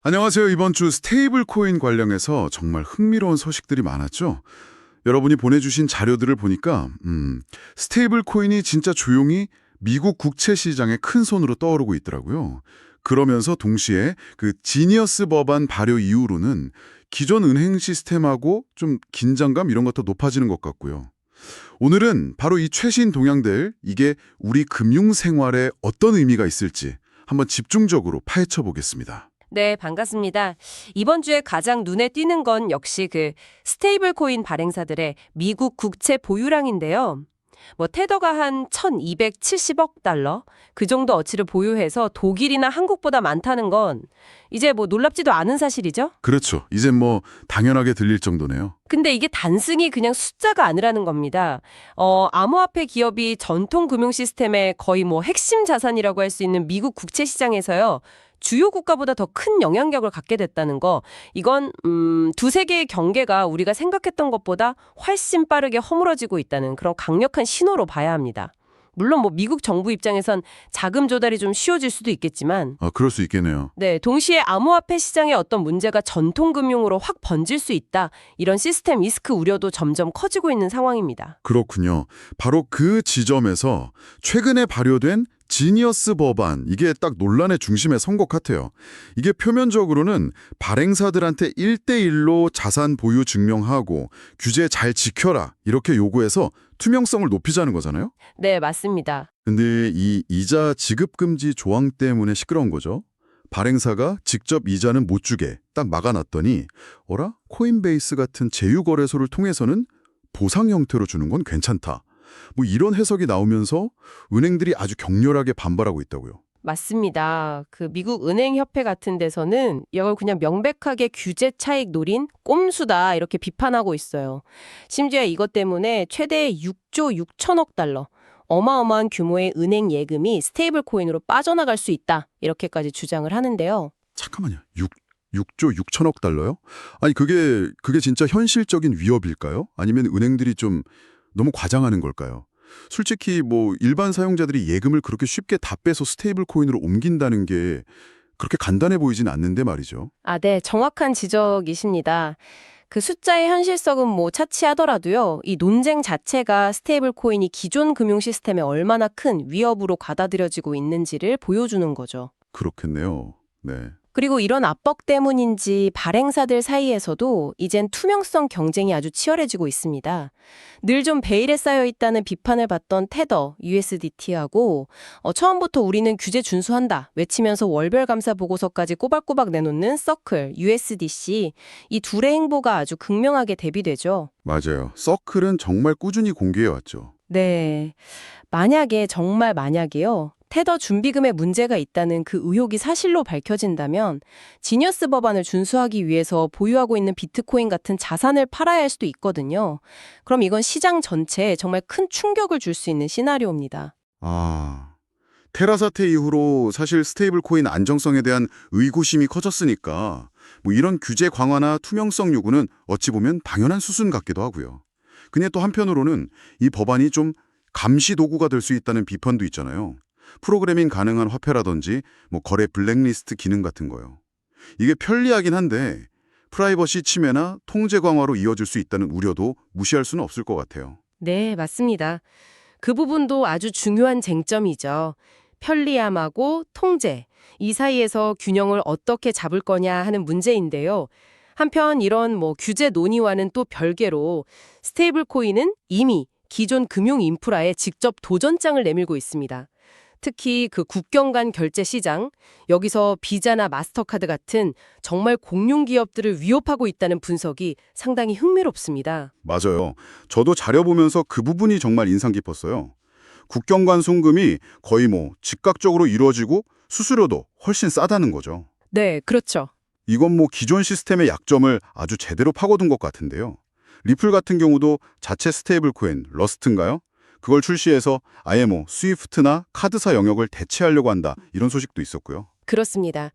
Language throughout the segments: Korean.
안녕하세요. 이번 주 스테이블 코인 관련해서 정말 흥미로운 소식들이 많았죠? 여러분이 보내주신 자료들을 보니까 스테이블 코인이 진짜 조용히 미국 국채 시장의 큰 손으로 떠오르고 있더라고요. 그러면서 동시에 그 지니어스 법안 발효 이후로는 기존 은행 시스템하고 좀 긴장감 이런 것도 높아지는 것 같고요. 오늘은 바로 이 최신 동향들, 이게 우리 금융 생활에 어떤 의미가 있을지 한번 집중적으로 파헤쳐 보겠습니다. 네, 반갑습니다. 이번 주에 가장 눈에 띄는 건 역시 그 스테이블 코인 발행사들의 미국 국채 보유량인데요. 테더가 한 1270억 달러? 그 정도 어치를 보유해서 독일이나 한국보다 많다는 건 이제 놀랍지도 않은 사실이죠? 그렇죠. 이제 당연하게 들릴 정도네요. 근데 이게 단순히 그냥 숫자가 아니라는 겁니다. 암호화폐 기업이 전통 금융 시스템의 거의 핵심 자산이라고 할 수 있는 미국 국채 시장에서요. 주요 국가보다 더 큰 영향력을 갖게 됐다는 거. 이건 두세 개의 경계가 우리가 생각했던 것보다 훨씬 빠르게 허물어지고 있다는 그런 강력한 신호로 봐야 합니다. 물론 미국 정부 입장에선 자금 조달이 좀 쉬워질 수도 있겠지만 그럴 수 있겠네요. 네, 동시에 암호화폐 시장의 어떤 문제가 전통 금융으로 확 번질 수 있다. 이런 시스템 리스크 우려도 점점 커지고 있는 상황입니다. 그렇군요. 바로 그 지점에서 최근에 발효된 지니어스 법안, 이게 딱 논란의 중심에 선 것 같아요. 이게 표면적으로는 발행사들한테 1대1로 자산 보유 증명하고 규제 잘 지켜라 이렇게 요구해서 투명성을 높이자는 거잖아요. 네, 맞습니다. 근데 이 이자 지급 금지 조항 때문에 시끄러운 거죠. 발행사가 직접 이자는 못 주게 딱 막아놨더니 코인베이스 같은 제휴거래소를 통해서는 보상 형태로 주는 건 괜찮다. 이런 해석이 나오면서 은행들이 아주 격렬하게 반발하고 있다고요. 맞습니다. 그 미국 은행협회 같은 데서는 이걸 그냥 명백하게 규제 차익 노린 꼼수다 이렇게 비판하고 있어요. 심지어 이것 때문에 최대 6조 6천억 달러, 어마어마한 규모의 은행 예금이 스테이블 코인으로 빠져나갈 수 있다 이렇게까지 주장을 하는데요. 잠깐만요. 6조 6천억 달러요? 아니 그게 진짜 현실적인 위협일까요? 아니면 은행들이 좀 너무 과장하는 걸까요? 솔직히 일반 사용자들이 예금을 그렇게 쉽게 다 빼서 스테이블 코인으로 옮긴다는 게 그렇게 간단해 보이진 않는데 말이죠. 네, 정확한 지적이십니다. 그 숫자의 현실성은 차치하더라도요. 이 논쟁 자체가 스테이블 코인이 기존 금융 시스템에 얼마나 큰 위협으로 받아들여지고 있는지를 보여주는 거죠. 그렇겠네요. 네. 그리고 이런 압박 때문인지 발행사들 사이에서도 이젠 투명성 경쟁이 아주 치열해지고 있습니다. 늘 좀 베일에 쌓여 있다는 비판을 받던 테더, USDT하고 처음부터 우리는 규제 준수한다 외치면서 월별 감사 보고서까지 꼬박꼬박 내놓는 서클, USDC 이 둘의 행보가 아주 극명하게 대비되죠. 맞아요. 서클은 정말 꾸준히 공개해왔죠. 네. 정말 만약에요. 테더 준비금에 문제가 있다는 그 의혹이 사실로 밝혀진다면 지니어스 법안을 준수하기 위해서 보유하고 있는 비트코인 같은 자산을 팔아야 할 수도 있거든요. 그럼 이건 시장 전체에 정말 큰 충격을 줄 수 있는 시나리오입니다. 테라 사태 이후로 사실 스테이블 코인 안정성에 대한 의구심이 커졌으니까 이런 규제 강화나 투명성 요구는 어찌 보면 당연한 수순 같기도 하고요. 근데 또 한편으로는 이 법안이 좀 감시 도구가 될 수 있다는 비판도 있잖아요. 프로그래밍 가능한 화폐라든지 거래 블랙리스트 기능 같은 거요. 이게 편리하긴 한데 프라이버시 침해나 통제 강화로 이어질 수 있다는 우려도 무시할 수는 없을 것 같아요. 네, 맞습니다. 그 부분도 아주 중요한 쟁점이죠. 편리함하고 통제, 이 사이에서 균형을 어떻게 잡을 거냐 하는 문제인데요. 한편 이런 규제 논의와는 또 별개로 스테이블 코인은 이미 기존 금융 인프라에 직접 도전장을 내밀고 있습니다. 특히 그 국경 간 결제 시장, 여기서 비자나 마스터카드 같은 정말 공룡 기업들을 위협하고 있다는 분석이 상당히 흥미롭습니다. 맞아요. 저도 자료 보면서 그 부분이 정말 인상 깊었어요. 국경 간 송금이 거의 즉각적으로 이루어지고 수수료도 훨씬 싸다는 거죠. 네, 그렇죠. 이건 기존 시스템의 약점을 아주 제대로 파고든 것 같은데요. 리플 같은 경우도 자체 스테이블 코인, 러스트인가요? 그걸 출시해서 아예 스위프트나 카드사 영역을 대체하려고 한다. 이런 소식도 있었고요. 그렇습니다.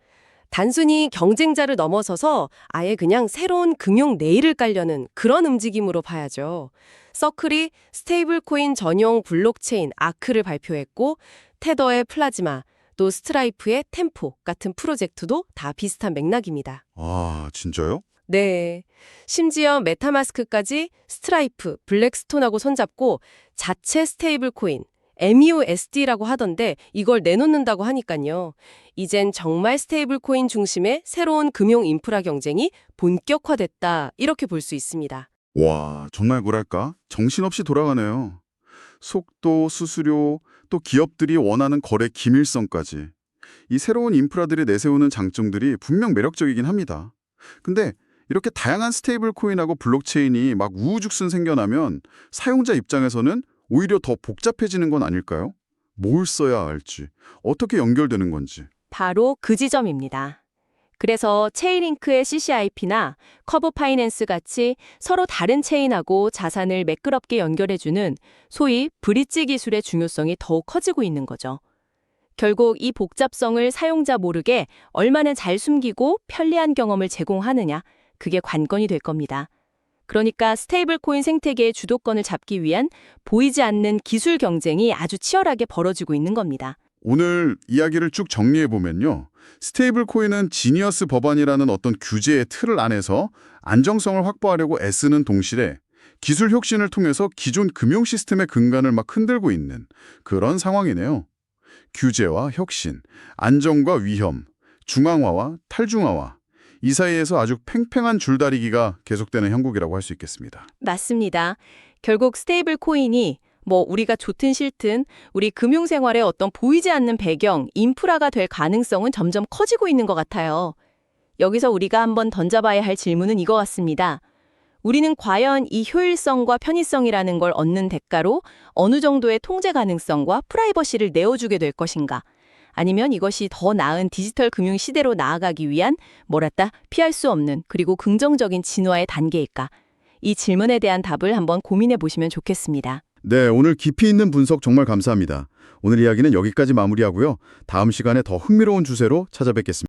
단순히 경쟁자를 넘어서서 아예 그냥 새로운 금융 레일을 깔려는 그런 움직임으로 봐야죠. 서클이 스테이블 코인 전용 블록체인 아크를 발표했고 테더의 플라즈마, 또 스트라이프의 템포 같은 프로젝트도 다 비슷한 맥락입니다. 아, 진짜요? 네. 심지어 메타마스크까지 스트라이프, 블랙스톤하고 손잡고 자체 스테이블 코인, MUSD라고 하던데 이걸 내놓는다고 하니까요. 이젠 정말 스테이블 코인 중심의 새로운 금융 인프라 경쟁이 본격화됐다. 이렇게 볼 수 있습니다. 와, 정말 뭐랄까? 정신없이 돌아가네요. 속도, 수수료, 또 기업들이 원하는 거래 기밀성까지. 이 새로운 인프라들이 내세우는 장점들이 분명 매력적이긴 합니다. 근데 이렇게 다양한 스테이블 코인하고 블록체인이 막 우후죽순 생겨나면 사용자 입장에서는 오히려 더 복잡해지는 건 아닐까요? 뭘 써야 할지, 어떻게 연결되는 건지. 바로 그 지점입니다. 그래서 체인링크의 CCIP나 커브 파이낸스 같이 서로 다른 체인하고 자산을 매끄럽게 연결해주는 소위 브릿지 기술의 중요성이 더욱 커지고 있는 거죠. 결국 이 복잡성을 사용자 모르게 얼마나 잘 숨기고 편리한 경험을 제공하느냐, 그게 관건이 될 겁니다. 그러니까 스테이블 코인 생태계의 주도권을 잡기 위한 보이지 않는 기술 경쟁이 아주 치열하게 벌어지고 있는 겁니다. 오늘 이야기를 쭉 정리해보면요. 스테이블 코인은 지니어스 법안이라는 어떤 규제의 틀을 안에서 안정성을 확보하려고 애쓰는 동시에 기술 혁신을 통해서 기존 금융 시스템의 근간을 막 흔들고 있는 그런 상황이네요. 규제와 혁신, 안정과 위험, 중앙화와 탈중앙화, 이 사이에서 아주 팽팽한 줄다리기가 계속되는 형국이라고 할 수 있겠습니다. 맞습니다. 결국 스테이블 코인이 우리가 좋든 싫든 우리 금융생활의 어떤 보이지 않는 배경, 인프라가 될 가능성은 점점 커지고 있는 것 같아요. 여기서 우리가 한번 던져봐야 할 질문은 이거 같습니다. 우리는 과연 이 효율성과 편의성이라는 걸 얻는 대가로 어느 정도의 통제 가능성과 프라이버시를 내어주게 될 것인가? 아니면 이것이 더 나은 디지털 금융 시대로 나아가기 위한 피할 수 없는 그리고 긍정적인 진화의 단계일까? 이 질문에 대한 답을 한번 고민해 보시면 좋겠습니다. 네, 오늘 깊이 있는 분석 정말 감사합니다. 오늘 이야기는 여기까지 마무리하고요. 다음 시간에 더 흥미로운 주제로 찾아뵙겠습니다.